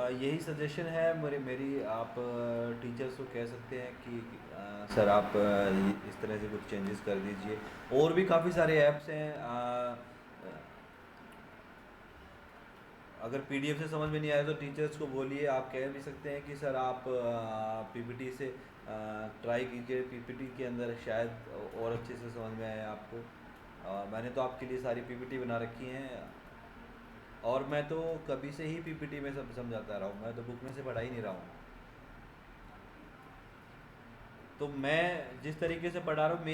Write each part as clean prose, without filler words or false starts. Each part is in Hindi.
यही सजेशन है मेरी। आप टीचर्स को कह सकते हैं कि सर आप इस तरह से कुछ चेंजेस कर दीजिए। और भी काफ़ी सारे ऐप्स हैं। अगर पीडीएफ से समझ में नहीं आया तो टीचर्स को बोलिए। आप कह भी सकते हैं कि सर आप पीपीटी से ट्राई कीजिए, पीपीटी के अंदर शायद और अच्छे से समझ में आए आपको। मैंने तो आपके लिए सारी पीपीटी बना रखी हैं, और मैं तो कभी से ही पीपीटी में सब समझाता रहा हूँ। मैं तो बुक में से पढ़ा ही नहीं रहा हूँ। तो मैं जिस तरीके से पढ़ा रहा हूँ,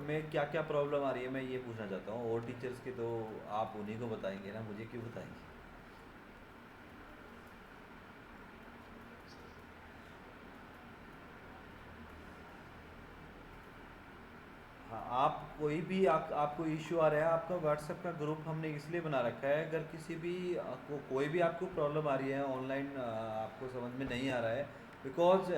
में क्या क्या प्रॉब्लम आ रही है मैं ये पूछना चाहता हूँ। और टीचर्स के तो आप उन्हीं को बताएंगे ना, मुझे क्यों बताएंगे। हाँ, आप कोई भी आपको इश्यू आ रहा है, आपका व्हाट्सएप का ग्रुप हमने इसलिए बना रखा है, अगर किसी भी कोई भी आपको प्रॉब्लम आ रही है ऑनलाइन, आपको समझ में नहीं आ रहा है, because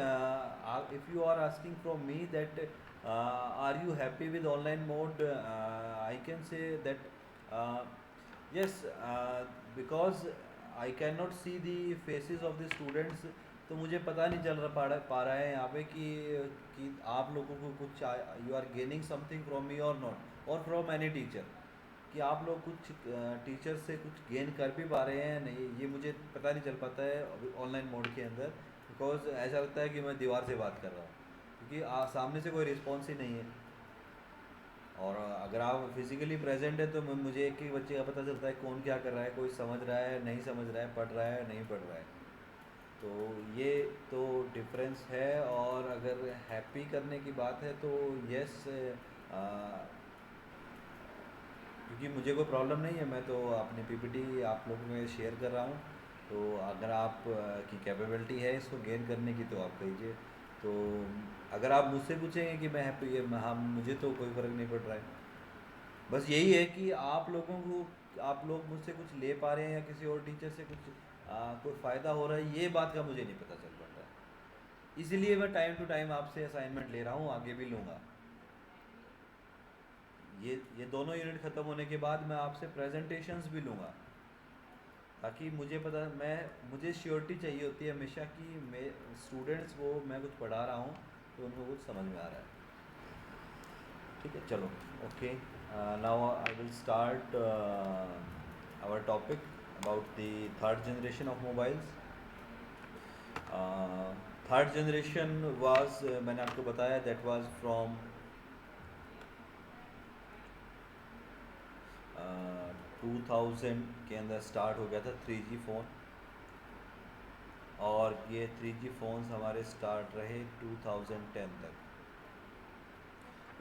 if you are asking from me that are you happy with online mode, I can say that yes, because I can not see the faces of the students. तो मुझे पता नहीं चल रहा पा रहा है यहाँ पे कि आप लोगों को कुछ you are gaining something from me और नॉट, और फ्रॉम एनी टीचर, कि आप लोग कुछ टीचर से कुछ गेन कर भी पा रहे हैं नहीं, ये मुझे पता नहीं चल पाता है ऑनलाइन मोड के अंदर। बिकॉज ऐसा लगता है कि मैं दीवार से बात कर रहा हूँ, क्योंकि सामने से कोई रिस्पॉन्स ही नहीं है। और अगर आप फिजिकली प्रेजेंट है तो मुझे एक एक बच्चे का पता चलता है कौन क्या कर रहा है, कोई समझ रहा है नहीं समझ रहा है, पढ़ रहा है नहीं पढ़ रहा है। तो ये तो डिफरेंस है। और अगर हैप्पी करने की बात है तो यस, क्योंकि मुझे कोई प्रॉब्लम नहीं है, मैं तो अपनी पीपीटी आप लोगों में शेयर कर रहा हूँ। तो अगर आप की कैपेबिलिटी है इसको गेन करने की तो आप कहिए। तो अगर आप मुझसे पूछेंगे कि मैं हैप्पी, हाँ, मुझे तो कोई फ़र्क नहीं पड़ रहा है। बस यही है कि आप लोगों को, आप लोग मुझसे कुछ ले पा रहे हैं या किसी और टीचर से कुछ कोई फ़ायदा हो रहा है, ये बात का मुझे नहीं पता चल पा रहा है। इसीलिए मैं टाइम टू टाइम आपसे असाइनमेंट ले रहा हूँ, आगे भी लूँगा। ये दोनों यूनिट ख़त्म होने के बाद मैं आपसे प्रेजेंटेशंस भी लूँगा, ताकि मुझे पता, मैं मुझे श्योरिटी चाहिए होती है हमेशा कि मैं स्टूडेंट्स को मैं कुछ पढ़ा रहा हूँ तो उनको कुछ समझ में आ रहा है। ठीक है, चलो। Okay, now I will start our topic about the third generation of mobiles. Third generation was, मैंने आपको बताया, दैट वाज फ्रॉम 2000 के अंदर स्टार्ट हो गया था 3G फ़ोन। और ये 3G फ़ोन्स हमारे स्टार्ट रहे 2010 तक।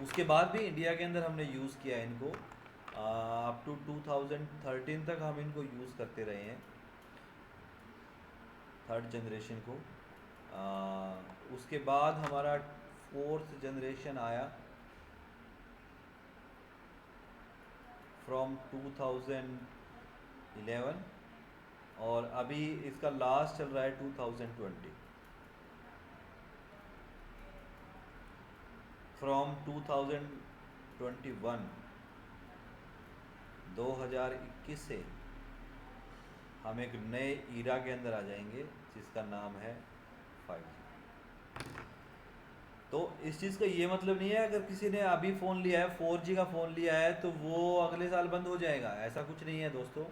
उसके बाद भी इंडिया के अंदर हमने यूज़ किया है इनको, अप टू 2013 तक हम इनको यूज़ करते रहे हैं, थर्ड जनरेशन को। उसके बाद हमारा फोर्थ जनरेशन आया फ्रॉम 2011, और अभी इसका लास्ट चल रहा है 2020। फ्रॉम 2021, 2021 से हम एक नए ईरा के अंदर आ जाएंगे जिसका नाम है 5G। तो इस चीज़ का ये मतलब नहीं है अगर किसी ने अभी फ़ोन लिया है, 4G का फ़ोन लिया है, तो वो अगले साल बंद हो जाएगा, ऐसा कुछ नहीं है दोस्तों।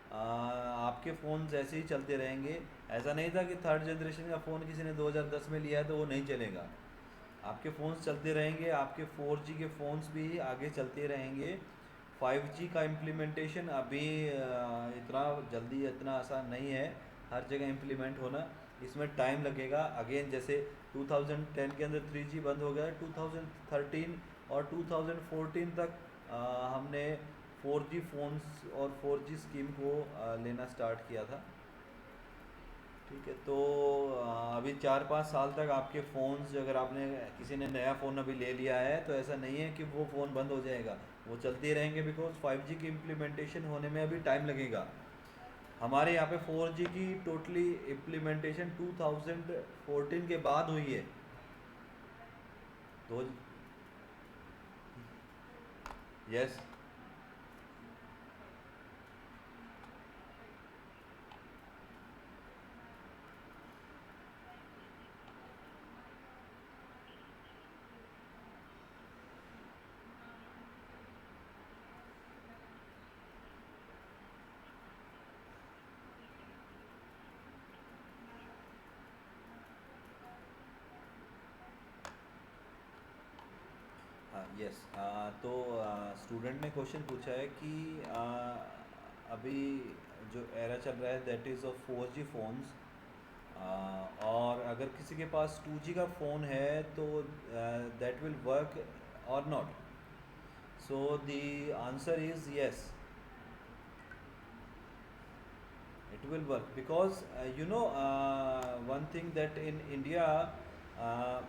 आपके फ़ोन ऐसे ही चलते रहेंगे। ऐसा नहीं था कि थर्ड जनरेशन का फ़ोन किसी ने 2010 में लिया है तो वो नहीं चलेगा। आपके फ़ोन्स चलते रहेंगे, आपके 4G के फ़ोन्स भी आगे चलते रहेंगे। 5G का इम्प्लीमेंटेशन अभी इतना जल्दी, इतना आसान नहीं है हर जगह इम्प्लीमेंट होना। इसमें टाइम लगेगा। अगेन जैसे 2010 के अंदर 3G बंद हो गया, 2013 और 2014 तक हमने 4G फ़ोन्स और 4G स्कीम को लेना स्टार्ट किया था। ठीक है, तो अभी 4-5 साल तक आपके फ़ोन्स, अगर आपने किसी ने नया फ़ोन अभी ले लिया है तो ऐसा नहीं है कि वो फ़ोन बंद हो जाएगा, वो चलते रहेंगे। बिकॉज 5G की इम्प्लीमेंटेशन होने में अभी टाइम लगेगा। हमारे यहाँ पे 4G की टोटली इम्प्लीमेंटेशन 2014 के बाद हुई है। तो यस, यस। तो स्टूडेंट ने क्वेश्चन पूछा है कि अभी जो एरा चल रहा है that is of 4G phones, और अगर किसी के पास 2G का फ़ोन है तो दैट विल वर्क और not. So the answer is yes, it will work because one thing that in India, uh,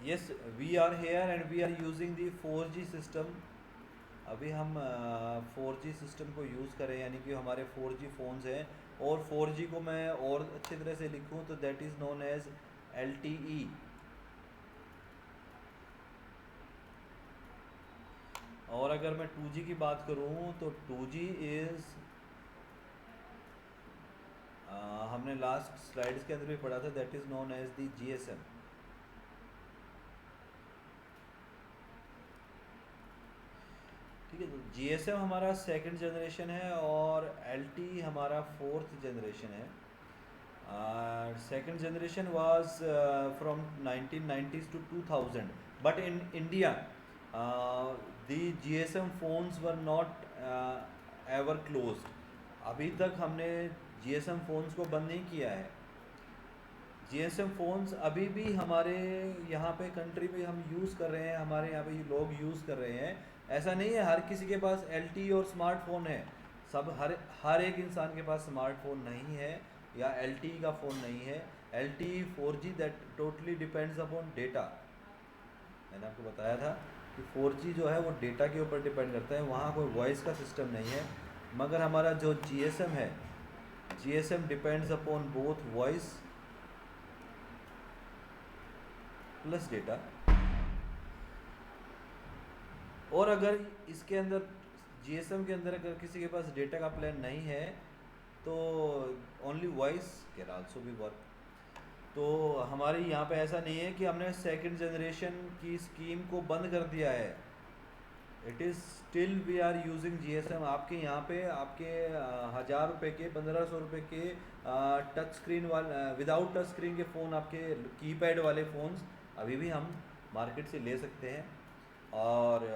yes, we are here and we are using the 4G system। अभी हम 4G सिस्टम को यूज़ करें, यानी कि हमारे 4G फ़ोन्स हैं, और 4G को मैं और अच्छी तरह से लिखूं तो that is known as LTE। और अगर मैं 2G की बात करूं तो 2G इज़, हमने लास्ट स्लाइड्स के अंदर भी पढ़ा था, that is known as the GSM। ठीक है, तो GSM हमारा सेकंड जनरेशन है और LTE हमारा फोर्थ जनरेशन है। Second generation was from 1990s to 2000, but in India the GSM phones were not ever closed. अभी तक हमने GSM फ़ोन्स को बंद नहीं किया है। GSM फ़ोन्स अभी भी हमारे यहाँ पे कंट्री में हम यूज़ कर रहे हैं, हमारे यहाँ पे लोग यूज़ कर रहे हैं। ऐसा नहीं है हर किसी के पास LTE और स्मार्टफोन है। सब हर एक इंसान के पास स्मार्टफोन नहीं है या LTE का फ़ोन नहीं है। LTE 4G that totally depends upon data. मैंने आपको बताया था कि 4G जो है वो डेटा के ऊपर डिपेंड करता है, वहाँ कोई वॉइस का सिस्टम नहीं है। मगर हमारा जो GSM है, GSM depends upon both voice plus data. और अगर इसके अंदर GSM के अंदर अगर किसी के पास डेटा का प्लान नहीं है तो only voice can also be work. तो हमारे यहाँ पे ऐसा नहीं है कि हमने सेकंड जनरेशन की स्कीम को बंद कर दिया है। It is still we are using GSM। आपके यहाँ पे आपके 1000 रुपये के 1500 रुपये के टच स्क्रीन वाले विदाउट टच स्क्रीन के फ़ोन, आपके कीपैड वाले फ़ोन्स अभी भी हम मार्केट से ले सकते हैं और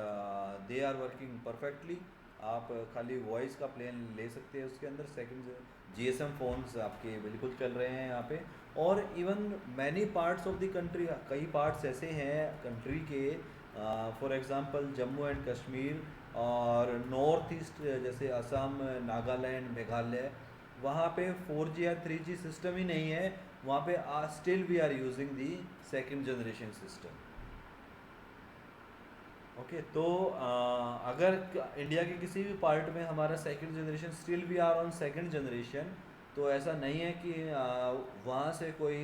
दे आर वर्किंग परफेक्टली। आप खाली वॉइस का प्लान ले सकते हैं उसके अंदर। सेकंड GSM फ़ोन्स आपके बिल्कुल चल रहे हैं यहाँ पे। और even many parts of the country, कई पार्ट्स ऐसे हैं कंट्री के, for example Jammu and Kashmir और नॉर्थ ईस्ट जैसे असम, नागालैंड, मेघालय, वहाँ पे 4G या 3G सिस्टम ही नहीं है। वहाँ पे still we are using the second generation system. Okay, तो अगर इंडिया के किसी भी पार्ट में हमारा second generation, still we are on second generation, तो ऐसा नहीं है कि वहाँ से कोई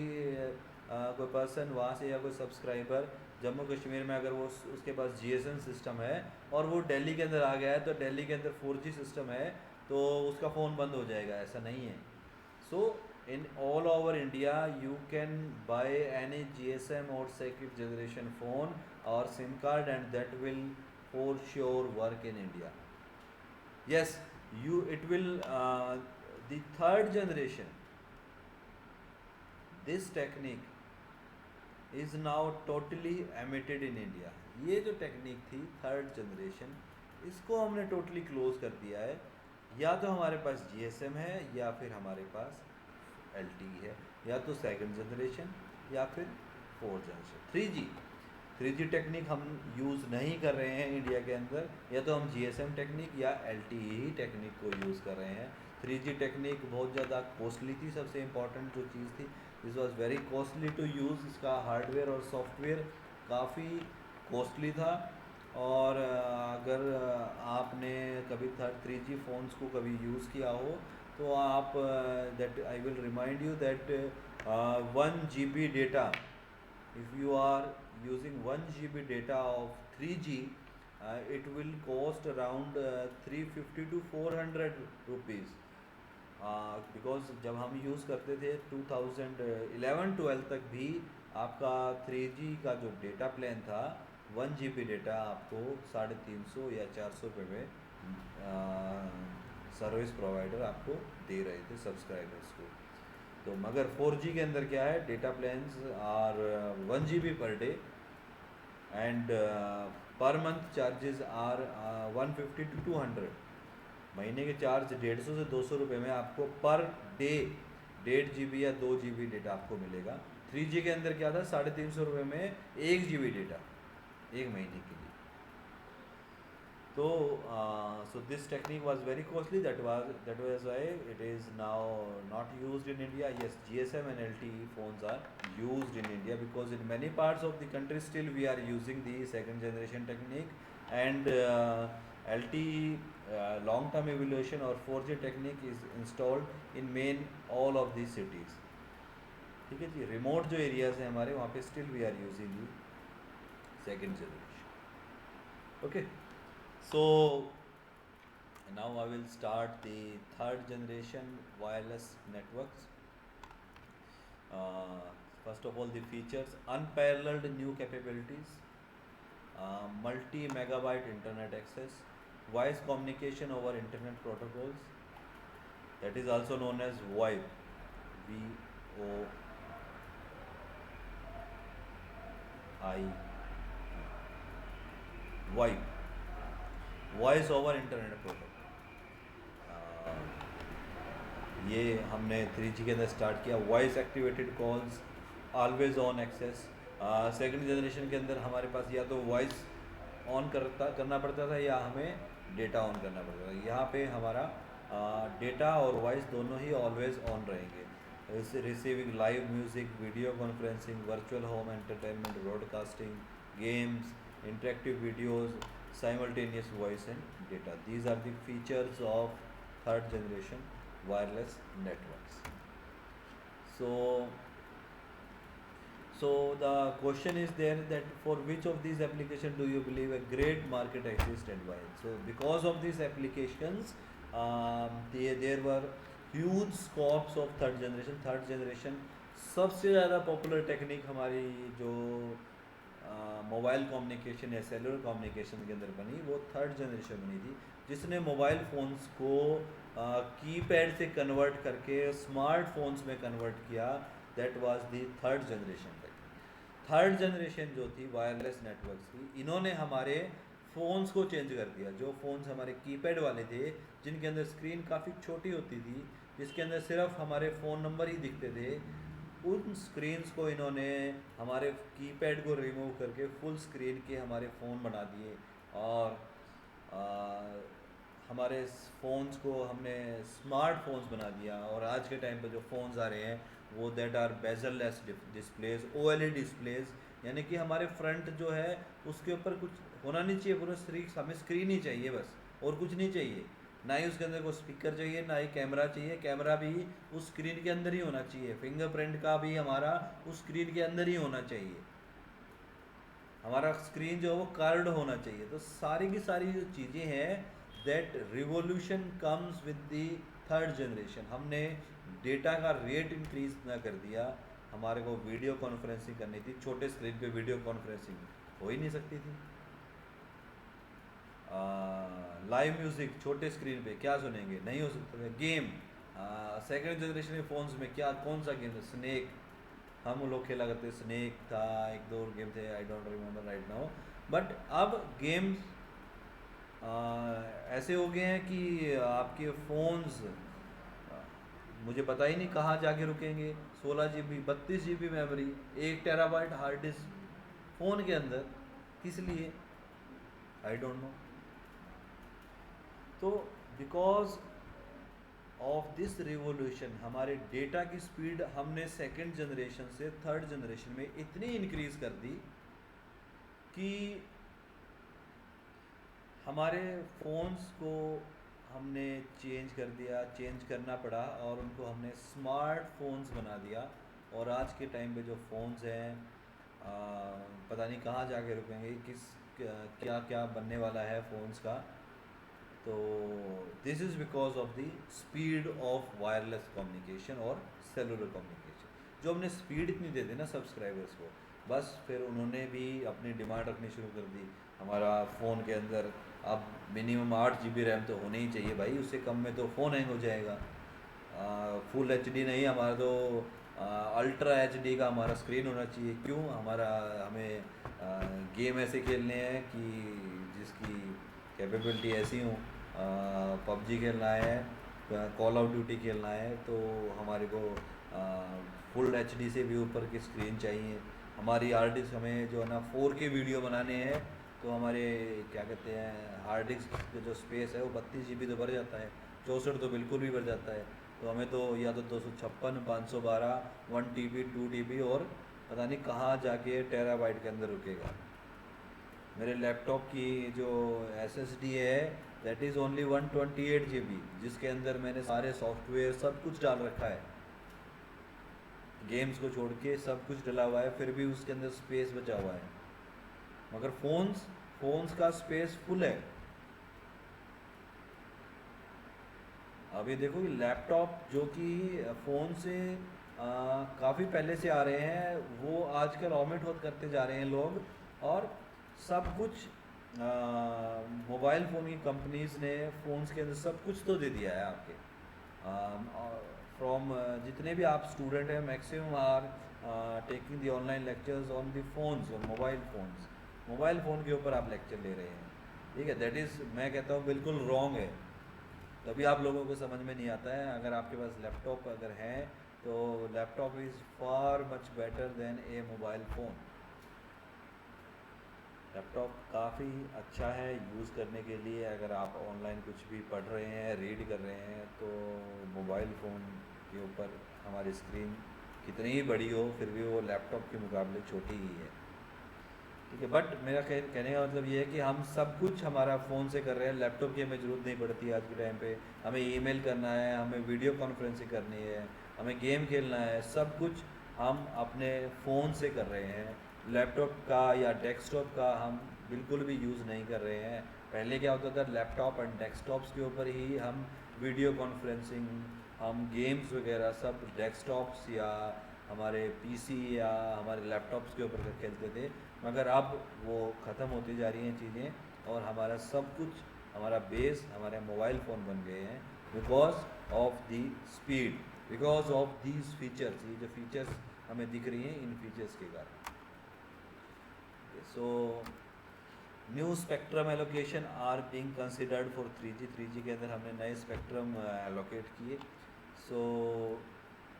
पर्सन वहाँ से या कोई सब्सक्राइबर जम्मू कश्मीर में अगर वो उसके पास GSM सिस्टम है और वो दिल्ली के अंदर आ गया है तो दिल्ली के अंदर 4G सिस्टम है तो उसका फ़ोन बंद हो जाएगा, ऐसा नहीं है। सो in all over India you can buy any GSM or second generation phone or SIM card and that will for sure work in India. Yes, it will the third generation, this technique is now totally emitted in India। ये जो टेक्निक थी थर्ड जनरेशन, इसको हमने टोटली क्लोज कर दिया है। या तो हमारे पास GSM है या फिर हमारे पास LTE है, या तो सेकंड जनरेशन या फिर फोर्थ जनरेशन। 3G टेक्निक हम यूज़ नहीं कर रहे हैं इंडिया के अंदर, या तो हम GSM टेक्निक या LTE ही टेक्निक को यूज़ कर रहे हैं। 3G टेक्निक बहुत ज़्यादा कॉस्टली थी, सबसे इम्पॉर्टेंट जो चीज़ थी, this was very costly to use. इसका हार्डवेयर और सॉफ्टवेयर काफ़ी कॉस्टली था। और अगर आपने कभी 3G फ़ोन्स को कभी यूज़ किया हो तो आप that I will remind you that 1 GB data, if you are using 1 GB data of 3G, it will cost around 350 to 400 rupees, because जब हम यूज़ करते थे 2011-12 तक भी आपका 3G का जो डेटा प्लान था 1 GB डेटा आपको 350 या 400 रुपये में सर्विस प्रोवाइडर आपको दे रहे थे सब्सक्राइबर्स को। तो मगर 4G के अंदर क्या है, data plans are 1 GB per day and per month charges are 150 to 200। महीने के चार्ज 150 से 200 रुपये में आपको पर डे 1.5 GB या 2 GB डेटा आपको मिलेगा। 3G के अंदर क्या था, 350 रुपये में 1 GB डेटा एक महीने के लिए। तो so this technique was very costly, that was why it is now not used in India. Yes, GSM and LTE phones are used in India because in many parts of the country still we are using the second generation technique, and LTE long term evaluation or 4G technique is installed in main all of these cities। ठीक है जी, रिमोट जो एरियाज हैं हमारे वहाँ पे still we are using the second generation. Okay, so now I will start the third generation wireless networks। First of all, the features: unparalleled new capabilities, multi megabyte internet access, voice communication over internet protocols, that is also known as VoIP, VoIP, voice over internet protocol. ये हमने 3G के अंदर स्टार्ट किया। Voice activated calls, always on access. Second generation के अंदर हमारे पास या तो वॉइस ऑन करना पड़ता था या हमें डेटा ऑन करना पड़ता था। यहाँ पे हमारा डेटा और वॉइस दोनों ही ऑलवेज ऑन रहेंगे। Receiving live music, video conferencing, virtual home entertainment, broadcasting, games, interactive videos, simultaneous voice and data. These are the features of third generation wireless networks. So the question is there that for which of these applications do you believe a great market exists and why? So because of these applications, there were huge scopes of third generation। Third generation सबसे ज़्यादा पॉपुलर टेक्निक हमारी जो मोबाइल कम्युनिकेशन या सेलुलर कम्युनिकेशन के अंदर बनी, वो थर्ड जनरेशन बनी थी, जिसने मोबाइल फ़ोन्स को कीपैड से कन्वर्ट करके स्मार्टफोन्स में कन्वर्ट किया। That was the third generation technique. Third generation जो थी वायरलेस नेटवर्क्स की, इन्होंने हमारे फ़ोन्स को चेंज कर दिया। जो फ़ोन्स हमारे कीपैड वाले थे, जिनके अंदर स्क्रीन काफ़ी छोटी होती थी, जिसके अंदर सिर्फ हमारे फ़ोन नंबर ही दिखते थे, उन स्क्रीन्स को इन्होंने हमारे कीपैड को रिमूव करके फुल स्क्रीन के हमारे फ़ोन बना दिए। और हमारे फ़ोन्स को हमने स्मार्टफोन्स बना दिया। और आज के टाइम पर जो फ़ोन्स आ रहे हैं वो that are bezel less displays, OLED displays, यानी कि हमारे फ्रंट जो है उसके ऊपर कुछ होना नहीं चाहिए, पूरा हमें स्क्रीन ही चाहिए बस, और कुछ नहीं चाहिए। ना ही उसके अंदर कोई स्पीकर चाहिए, ना ही कैमरा चाहिए। कैमरा भी उस स्क्रीन के अंदर ही होना चाहिए, फिंगरप्रिंट का भी हमारा उस स्क्रीन के अंदर ही होना चाहिए। हमारा स्क्रीन जो है वो कार्ड होना चाहिए। तो सारी की सारी जो चीज़ें हैं, that revolution comes with the third generation. हमने डेटा का रेट इंक्रीज ना कर दिया। हमारे को वीडियो कॉन्फ्रेंसिंग करनी थी, छोटे स्क्रीन पे वीडियो कॉन्फ्रेंसिंग हो ही नहीं सकती थी। लाइव म्यूज़िक छोटे स्क्रीन पे क्या सुनेंगे, नहीं हो सकता। गेम सेकंड जनरेशन के फ़ोन्स में क्या, कौन सा गेम था, स्नेक, हम लोग खेला करते, स्नेक था, एक दो गेम थे, I don't remember right now. But अब गेम्स ऐसे हो गए हैं कि आपके फ़ोन्स मुझे पता ही नहीं कहाँ जाके रुकेंगे। 16 GB 32 GB memory, 1 terabyte hard disk phone के अंदर, किस लिए, आई डोंट नो। तो बिकॉज ऑफ दिस रिवोल्यूशन हमारे डेटा की स्पीड हमने सेकेंड जनरेशन से थर्ड जनरेशन में इतनी इंक्रीज कर दी कि हमारे फ़ोन्स को हमने चेंज कर दिया, चेंज करना पड़ा, और उनको हमने स्मार्टफोन्स बना दिया। और आज के टाइम पे जो फ़ोन्स हैं पता नहीं कहाँ जाके रुकेंगे, क्या क्या बनने वाला है फ़ोन्स का। तो this is because of the speed of wireless communication और सेलुलर कम्युनिकेशन। जो हमने स्पीड इतनी दे दी ना सब्सक्राइबर्स को, बस फिर उन्होंने भी अपनी डिमांड रखनी शुरू कर दी। हमारा फ़ोन के अंदर अब मिनिमम 8 GB रैम तो होनी ही चाहिए भाई, उससे कम में तो फ़ोन हैंग हो जाएगा। फुल HD नहीं, हमारा तो अल्ट्रा एचडी का हमारा स्क्रीन होना चाहिए। क्यों? हमें गेम ऐसे खेलने हैं कि जिसकी कैपेबिलिटी ऐसी हो। पबजी खेलना है, कॉल ऑफ ड्यूटी खेलना है, तो हमारे को फुल एचडी से भी ऊपर की स्क्रीन चाहिए। हमारी हार्ड डिस्क हमें जो है ना 4K वीडियो बनाने हैं, तो हमारे क्या कहते हैं हार्ड डिस्क का जो स्पेस है वो 32 GB तो भर जाता है, 64 तो बिल्कुल भी भर जाता है। तो हमें तो या तो 256, 512, 1 TB, 2 TB और पता नहीं कहाँ जाके टेराबाइट के अंदर रुकेगा। मेरे लैपटॉप की जो SSD है दैट इज़ ओनली 128 GB, जिसके अंदर मैंने सारे सॉफ्टवेयर सब कुछ डाल रखा है, गेम्स को छोड़ के सब कुछ डला हुआ है, फिर भी उसके अंदर स्पेस बचा हुआ है। मगर फोन्स का स्पेस फुल है। अभी देखो कि लैपटॉप जो कि फ़ोन से काफ़ी पहले से आ रहे हैं, वो आजकल ऑमिट होत करते जा रहे हैं लोग। और सब कुछ मोबाइल फ़ोन की कंपनीज़ ने फ़ोन्स के अंदर सब कुछ तो दे दिया है आपके। फ्रॉम जितने भी आप स्टूडेंट हैं, maximum are taking the online lectures on the phones, on mobile phone के ऊपर आप लेक्चर ले रहे हैं। ठीक है, दैट इज़ मैं कहता हूँ बिल्कुल रॉन्ग है। तभी आप लोगों को समझ में नहीं आता है। अगर आपके पास लैपटॉप अगर है तो laptop is far much better than A mobile phone. Laptop काफ़ी अच्छा है यूज़ करने के लिए। अगर आप ऑनलाइन कुछ भी पढ़ रहे हैं, रीड कर रहे हैं, तो मोबाइल फ़ोन के ऊपर हमारी स्क्रीन कितनी ही बड़ी हो फिर भी वो लैपटॉप के मुकाबले छोटी ही है। ठीक है, बट मेरा कहने का मतलब ये है कि हम सब कुछ हमारा फ़ोन से कर रहे हैं, लैपटॉप की हमें ज़रूरत नहीं पड़ती आज के टाइम पे। हमें ईमेल करना है, हमें वीडियो कॉन्फ्रेंसिंग करनी है, हमें गेम खेलना है, सब कुछ हम अपने फ़ोन से कर रहे हैं। लैपटॉप का या डेस्कटॉप का हम बिल्कुल भी यूज़ नहीं कर रहे हैं। पहले क्या होता था, लैपटॉप एंड डेस्कटॉप्स के ऊपर ही हम वीडियो कॉन्फ्रेंसिंग, हम गेम्स वगैरह सब डेस्कटॉप्स या हमारे PC या हमारे लैपटॉप्स के ऊपर खेलते थे। मगर अब वो ख़त्म होती जा रही हैं चीज़ें, और हमारा सब कुछ, हमारा बेस हमारे मोबाइल फ़ोन बन गए हैं, because of the speed, because of these features. ये जो फीचर्स हमें दिख रही हैं, इन फीचर्स के कारण। So new spectrum allocation are being considered for 3G के अंदर हमने नए स्पेक्ट्रम एलोकेट किए। So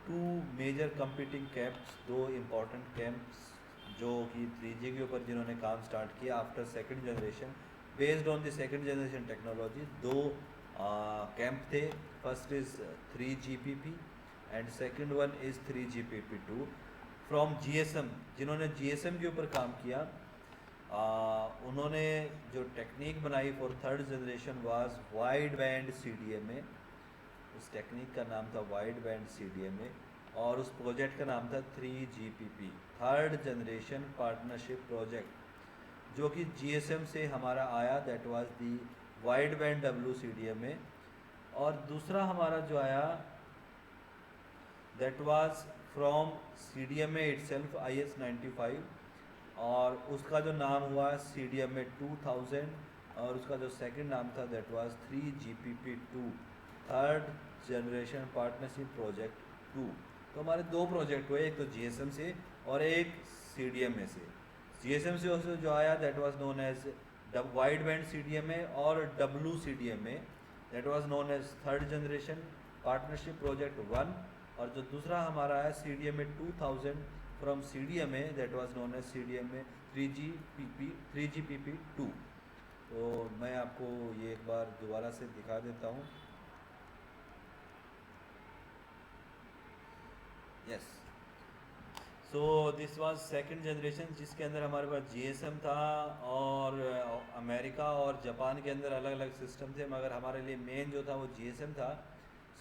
2 major competing camps, 2 important camps जो कि 3G के ऊपर जिन्होंने काम स्टार्ट किया after second generation, based on the second generation technology. 2 camp थे। First is 3GPP and second one is 3GPP2 from GSM। जिन्होंने GSM के ऊपर काम किया, उन्होंने जो टेक्निक बनाई for third generation was wide band CDMA। उस टेक्निक का नाम था वाइड बैंड CDMA, और उस प्रोजेक्ट का नाम था 3GPP, third generation partnership project, जो कि GSM से हमारा आया, that was the wide band WCDMA। और दूसरा हमारा जो आया that was from CDMA itself, IS-95, और उसका जो नाम हुआ CDMA 2000, और उसका जो सेकंड नाम था that was 3GPP2, third generation partnership project 2। तो हमारे 2 प्रोजेक्ट हुए, एक तो GSM से और एक CDMA से। GSM से जो आया that was known as wide band CDMA, और WCDMA that was known as third generation partnership project 1। और जो दूसरा हमारा है CDMA 2000 from CDMA, that was known as CDMA 3GPP2। तो मैं आपको ये एक बार दोबारा से दिखा देता हूँ। Yes, so this was second generation, जिसके अंदर हमारे पास GSM था, और अमेरिका और जापान के अंदर अलग अलग सिस्टम थे, मगर हमारे लिए मेन जो था वो GSM था।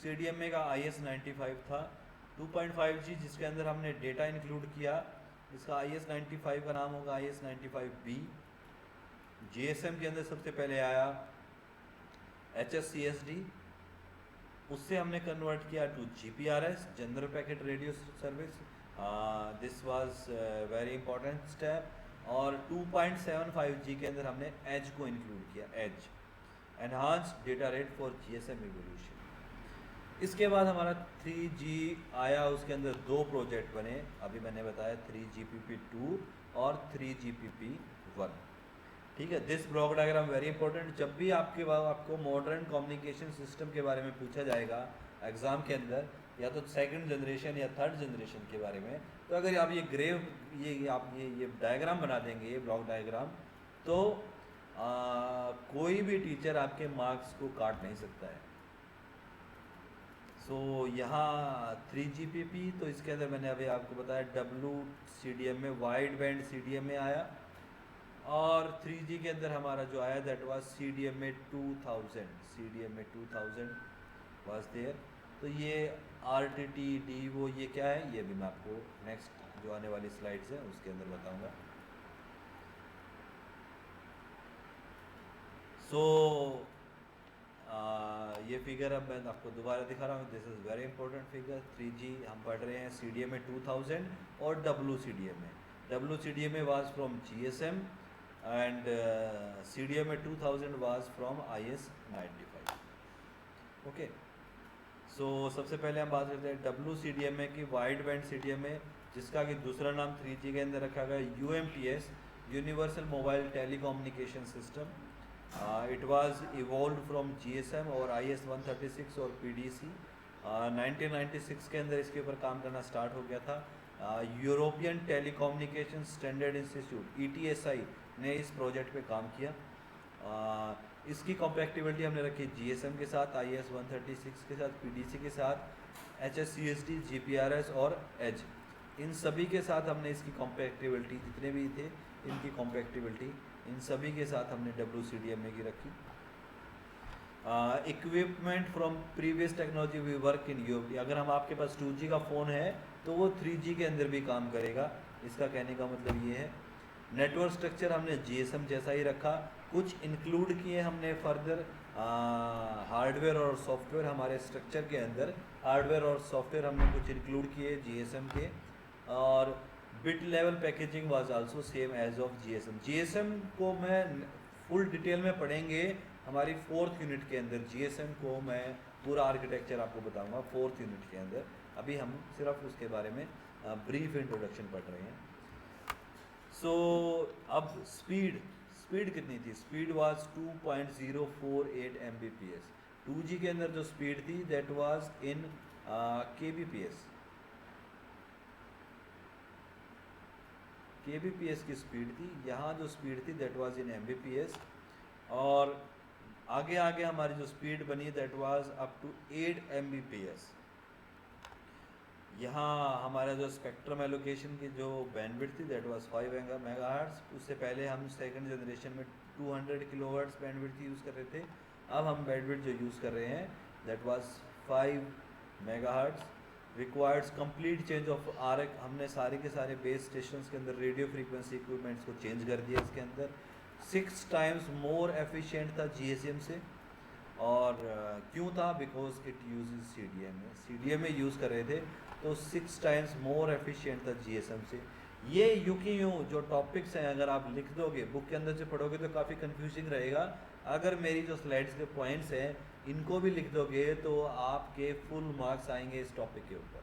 CDMA का IS-95 था 2.5G, जिसके अंदर हमने डेटा इंक्लूड किया। इसका IS-95 का नाम होगा IS-95B। GSM के अंदर सबसे पहले आया HSCSD, उससे हमने कन्वर्ट किया to GPRS, general packet radio service. This was very important step. और 2.75G के अंदर हमने एज को इंक्लूड किया, EDGE enhanced data rate for GSM evolution. इसके बाद हमारा 3G आया, उसके अंदर दो प्रोजेक्ट बने, अभी मैंने बताया 3GPP2 और 3GPP1। ठीक है, this block diagram very important. जब भी आपको मॉडर्न कम्युनिकेशन सिस्टम के बारे में पूछा जाएगा एग्ज़ाम के अंदर, या तो सेकंड जनरेशन या थर्ड जनरेशन के बारे में, तो अगर आप ये डायग्राम बना देंगे, ये ब्लॉक डायग्राम, तो कोई भी टीचर आपके मार्क्स को काट नहीं सकता है। सो यहाँ 3GPP, तो इसके अंदर मैंने अभी आपको बताया WCDM में, वाइड बैंड CDM में आया, और 3G के अंदर हमारा जो आया दैट वाज CDM में 2000 वाज देयर। तो ये RTTD वो ये क्या है, ये भी मैं आपको नेक्स्ट जो आने वाली स्लाइड्स है उसके अंदर बताऊंगा। सो ये फिगर अब मैं आपको दोबारा दिखा रहा हूँ, this is very important figure. 3G हम पढ़ रहे हैं CDM में 2000, और WCDM में was from GSM, and CDM में 2000 वाज फ्रॉम IS-95। ओके, सो सबसे पहले हम बात करते हैं WCDM की, वाइड बैंड CDM में, जिसका कि दूसरा नाम 3G के अंदर रखा गया UMTS, universal mobile telecommunication system. It was evolve from GSM और IS-136 और PDC। 1996 के अंदर इसके ऊपर काम करना स्टार्ट हो गया था। European telecommunication standard institute ETSI ने इस प्रोजेक्ट पे काम किया। इसकी कॉम्पैक्टिबिलिटी हमने रखी GSM के साथ, IS-136 के साथ, PDC के साथ, HSCSD, GPRS और EDGE, इन सभी के साथ हमने इसकी कॉम्पैक्टिबिलिटी, जितने भी थे इनकी कॉम्पैक्टिबिलिटी इन सभी के साथ हमने WCDM में की रखी। Equipment from previous technology we work in UOP, अगर हम आपके पास 2G का फ़ोन है तो वो 3G के अंदर भी काम करेगा, इसका कहने का मतलब ये है। नेटवर्क स्ट्रक्चर हमने GSM जैसा ही रखा, कुछ इंक्लूड किए हमने फर्दर हार्डवेयर और सॉफ्टवेयर हमारे स्ट्रक्चर के अंदर, हार्डवेयर और सॉफ्टवेयर हमने कुछ इंक्लूड किए GSM के, और bit level packaging was also same as of GSM को मैं फुल डिटेल में पढ़ेंगे हमारी 4th यूनिट के अंदर। GSM को मैं पूरा आर्किटेक्चर आपको बताऊंगा 4th यूनिट के अंदर, अभी हम सिर्फ उसके बारे में ब्रीफ इंट्रोडक्शन पढ़ रहे हैं। सो अब स्पीड कितनी थी, स्पीड वाज 2.048 Mbps। 2G के अंदर जो स्पीड थी दैट वाज इन kbps की स्पीड थी, यहाँ जो स्पीड थी दैट वाज इन Mbps, और आगे आगे हमारी जो स्पीड बनी that was up to 8 Mbps। यहाँ हमारा जो स्पेक्ट्रम एलोकेशन की जो बैंडविड्थ थी दैट वाज 5 मेगाहर्ट्ज़। उससे पहले हम सेकंड जनरेशन में 200 किलोहर्ट्ज़ बैंडविड्थ यूज़ कर रहे थे, अब हम बैंडविड्थ जो यूज़ कर रहे हैं that was 5 megahertz. Requireds complete change of आरएक, हमने सारे के सारे बेस स्टेशन के अंदर रेडियो फ्रीक्वेंसी इक्विपमेंट्स को चेंज कर दिया इसके अंदर। 6 टाइम्स मोर एफिशिएंट था GSM से, और क्यों था, बिकॉज इट यूजेस CDM में यूज़ कर रहे थे, तो 6 टाइम्स मोर एफिशिएंट था GSM से। ये यूं जो टॉपिक्स हैं अगर आप लिख दोगे बुक के अंदर से पढ़ोगे तो काफ़ी कंफ्यूजिंग रहेगा, अगर मेरी जो स्लाइड्स के पॉइंट्स हैं इनको भी लिख दोगे तो आपके फुल मार्क्स आएंगे इस टॉपिक के ऊपर।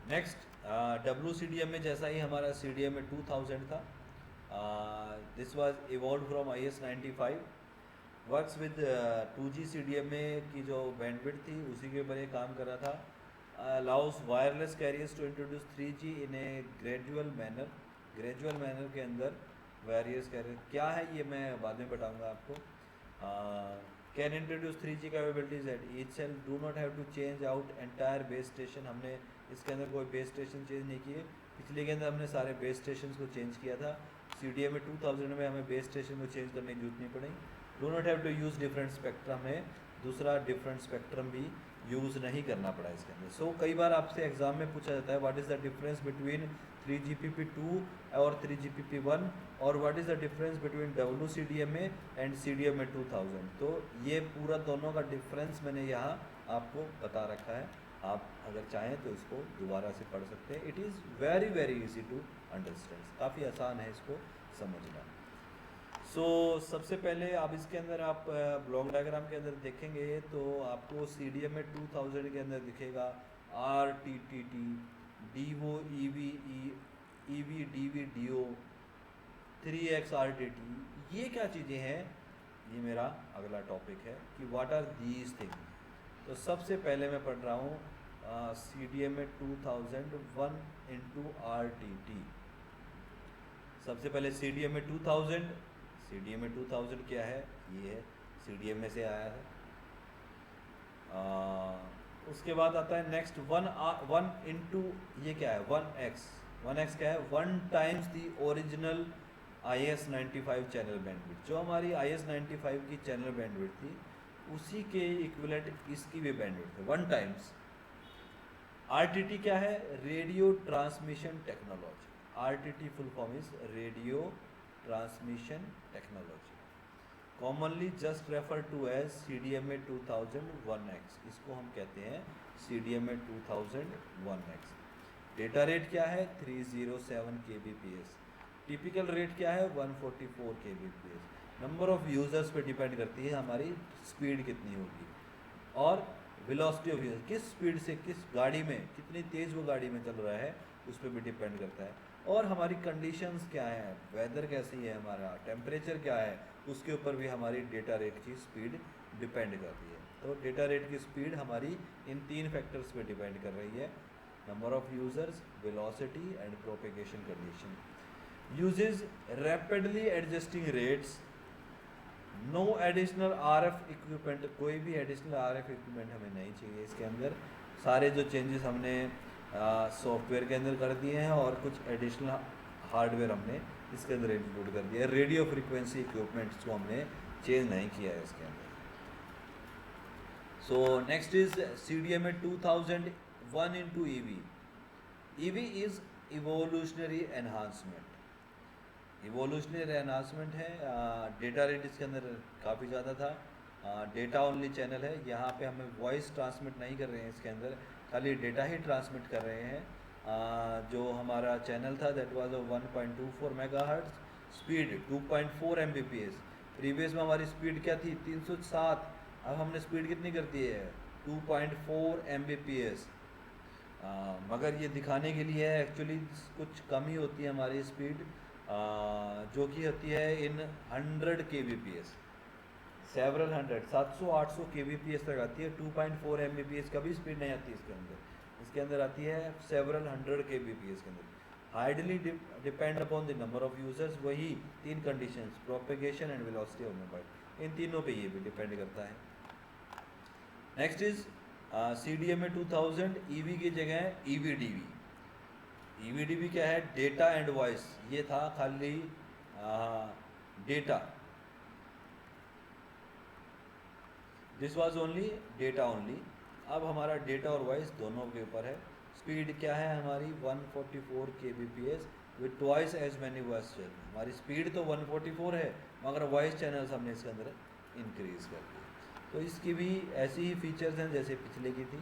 नेक्स्ट WCDM में जैसा ही हमारा CDM में 2000 था, this was evolve from IS-95, works with 2G CDM में की जो बैंडविड्थ थी उसी के ऊपर ये काम कर रहा था। Allows wireless carriers to introduce 3G in a gradual manner के अंदर वायरलेस कैरियर क्या है ये मैं बाद में बताऊंगा आपको। Can introduce 3G capabilities at each cell, do not have to change out entire base station, हमने इसके अंदर कोई बेस स्टेशन चेंज नहीं किए, पिछले के अंदर हमने सारे बेस स्टेशन को चेंज किया था। CDM में 2000 में हमें बेस स्टेशन को चेंज करने की जरूरत नहीं पड़ी। Do not have to use different spectrum है, दूसरा डिफरेंट स्पेक्ट्रम भी यूज़ नहीं करना पड़ा इसके अंदर। सो कई बार आपसे एग्जाम में पूछा जाता है what is the difference between 3GPP2 और 3GPP1, और what is the difference between WCDM में एंड CDM में 2000। तो ये पूरा दोनों का डिफरेंस मैंने यहाँ आपको बता रखा है, आप अगर चाहें तो इसको दोबारा से पढ़ सकते हैं। It is very very easy to understand, काफ़ी आसान है इसको समझना। सबसे पहले आप इसके अंदर आप ब्लॉक डायग्राम के अंदर देखेंगे तो आपको CDM में 2000 के अंदर दिखेगा RTTT, DO, EV, DV, DO, 3X RTT। ये क्या चीज़ें हैं, ये मेरा अगला टॉपिक है कि व्हाट आर दीज थिंग। तो सबसे पहले मैं पढ़ रहा हूँ CDM में 2001 इंटू RTT। सबसे पहले CDM में 2000, CDM में 2000 क्या है, ये है, CDM में से आया है। उसके बाद आता है नेक्स्ट वन इंटू, ये क्या है, 1x क्या है, 1 times the original IS-95 channel bandwidth. जो हमारी IS-95 की चैनल बैंडविड्थ थी उसी के इक्विवेलेंट इसकी भी बैंडविड्थ है, 1 टाइम्स। RTT क्या है, radio transmission technology. RTT full form is radio transmission technology, commonly just refer to as CDMA 2001X। इसको हम कहते हैं CDMA 2001X। डेटा रेट क्या है, 307 kbps। टिपिकल रेट क्या है, 144 kbps। नंबर ऑफ यूज़र्स पे डिपेंड करती है हमारी स्पीड कितनी होगी, और वेलोसिटी ऑफ यूज़र, किस स्पीड से किस गाड़ी में, कितनी तेज़ वो गाड़ी में चल रहा है, उस पर भी डिपेंड करता है। और हमारी कंडीशंस क्या है, वेदर कैसी है, हमारा टेम्परेचर क्या है, उसके ऊपर भी हमारी डेटा रेट की स्पीड डिपेंड करती है। तो डेटा रेट की स्पीड हमारी इन 3 फैक्टर्स पे डिपेंड कर रही है, number of users, velocity and propagation condition. Uses rapidly adjusting rates, no additional RF equipment. कोई भी एडिशनल RF इक्विपमेंट हमें नहीं चाहिए इसके अंदर। सारे जो चेंजेस हमने सॉफ्टवेयर के अंदर कर दिए हैं और कुछ एडिशनल हार्डवेयर हमने इसके अंदर इंक्लूड कर दिया है। रेडियो फ्रीक्वेंसी इक्विपमेंट्स को हमने चेंज नहीं किया है इसके अंदर। So next is CDMA 2001 into EV। EV is evolutionary enhancement. Evolutionary enhancement है। डेटा रेट इसके अंदर काफ़ी ज़्यादा था। डेटा ओनली चैनल है, यहाँ पे हमें वॉइस ट्रांसमिट नहीं कर रहे हैं इसके अंदर, खाली डेटा ही ट्रांसमिट कर रहे हैं। जो हमारा चैनल था that was 1.24 megahertz, speed 2.4 Mbps। Previous में हमारी स्पीड क्या थी, 307, अब हमने स्पीड कितनी कर दी है, 2.4 Mbps। मगर ये दिखाने के लिए एक्चुअली कुछ कम ही होती है हमारी स्पीड, जो कि होती है इन 100 kbps, सेवरल 100, 700-800 kbps तक आती है। 2.4 Mbps कभी स्पीड नहीं आती इसके अंदर, इसके अंदर आती है सेवरल 100 kbps के अंदर। Hardly depend upon the number of users, वही 3 conditions, propagation and velocity of mobile, इन तीनों पे ये भी डिपेंड करता है। नेक्स्ट इज CDMA 2000 EV की जगह EV-DV। EV-DV क्या है, डेटा एंड वॉइस। ये था खाली data, this was only data only. अब हमारा डेटा और वॉइस दोनों के ऊपर है। स्पीड क्या है हमारी, 144 kbps with twice as many voice channel. हमारी स्पीड तो 144 है, मगर वॉइस चैनल्स हमने इसके अंदर इंक्रीज कर दिए। तो इसकी भी ऐसी ही फीचर्स हैं जैसे पिछले की थी।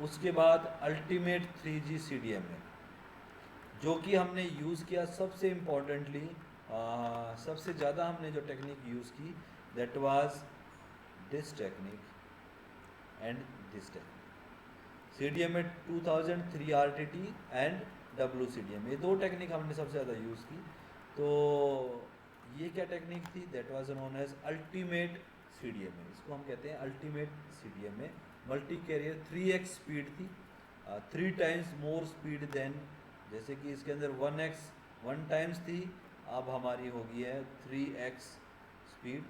उसके बाद अल्टीमेट 3G CDM है, जो कि हमने यूज़ किया सबसे इम्पोर्टेंटली, सबसे ज़्यादा हमने जो टेक्निक यूज़ की that was this technique and this technique. CDMA 2003 RTT and WCDM, ये 2 टेक्निक हमने सबसे ज़्यादा यूज़ की। तो ये क्या टेक्निक थी, that was known as ultimate CDMA। इसको हम कहते हैं ultimate CDMA। Multi carrier 3x speed थी, 3 टाइम्स मोर स्पीड देन, जैसे कि इसके अंदर 1x 1 टाइम्स थी, अब हमारी हो गई है 3x स्पीड।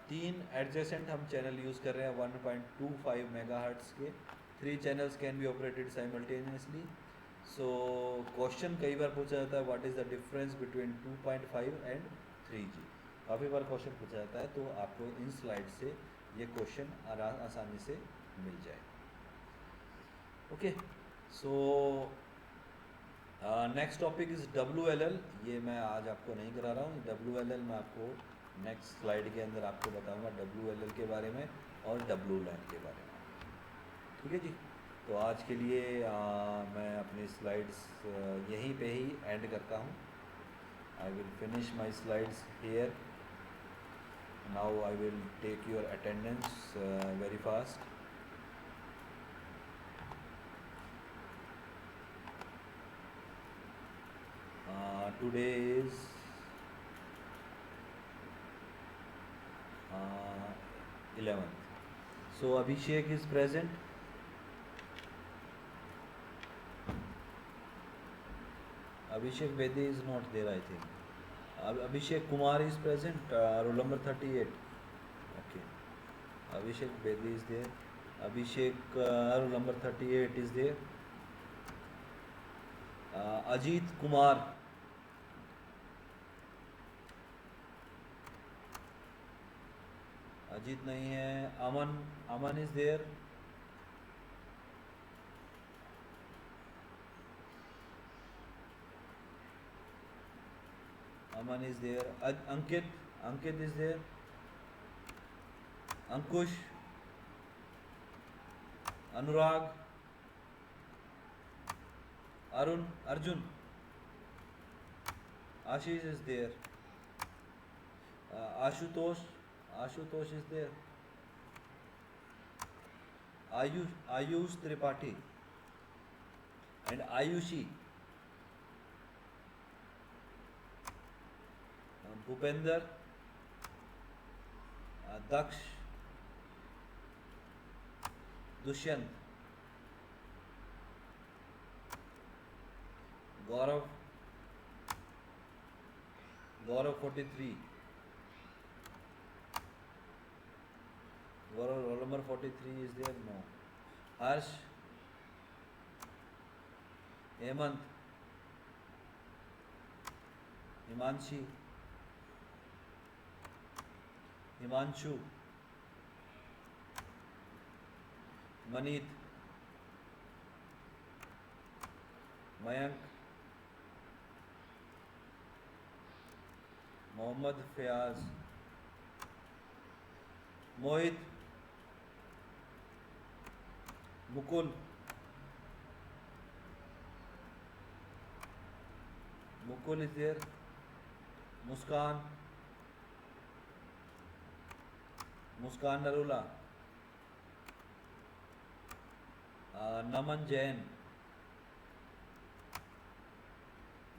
3 एडजेसेंट हम चैनल यूज़ कर रहे हैं 1.25 मेगाहर्ट्ज़ के। 3 channels can be operated simultaneously. So question कई बार पूछा जाता है what is the difference between 2.5 and 3G। काफ़ी बार क्वेश्चन पूछा जाता है, तो आपको इन स्लाइड से ये क्वेश्चन आसानी से मिल जाए। Okay, so next topic is WLL। ये मैं आज आपको नहीं करा रहा हूँ, WLL मैं आपको नेक्स्ट स्लाइड के अंदर आपको बताऊँगा WLL के बारे में और WLAN के बारे में। ठीक है जी, तो आज के लिए मैं अपनी स्लाइड्स यहीं पे ही एंड करता हूँ। I will finish my slides here. Now I will take your attendance very fast. Today is 11th. So Abhishek is present. Abhishek Bedi is not there, I think. Abhishek Kumar is present, roll number 38. Okay. Abhishek Bedi is there. Abhishek roll number 38 is there. Ajit Kumar. Ajit नहीं है. Aman is there. Aman is there. Ankit is there. Ankush, Anurag, Arjun, Ashish is there. Ashutosh is there. Ayush Tripathi and Ayushi. Bhupender, Daksh, Dushyant, Gaurav 43. Gaurav roll number 43 is there? No. Harsh, Hemant, Himanshi, Himanshu, Maneet, Mayank, Mohammad Fayaz, Mohit, Mukul, is there. Muskan Narula, Naman Jain,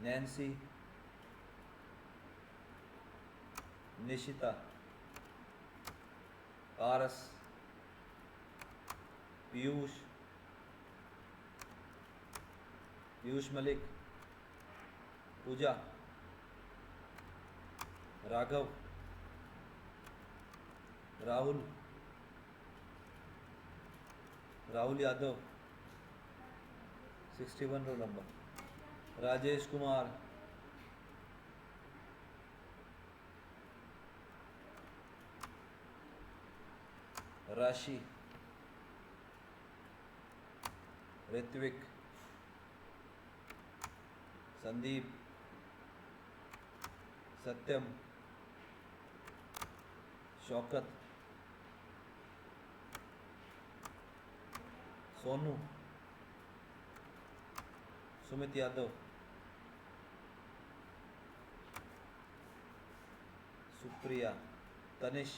Nancy, Nishita, Paras, Piyush Malik, Pooja, Raghav, Rahul Yadav, 61 roll number. Rajesh Kumar, Rashi, Ritvik, Sandeep, Satyam, Shaukat, Sonu, Sumit Yadav, Supriya, Tanish,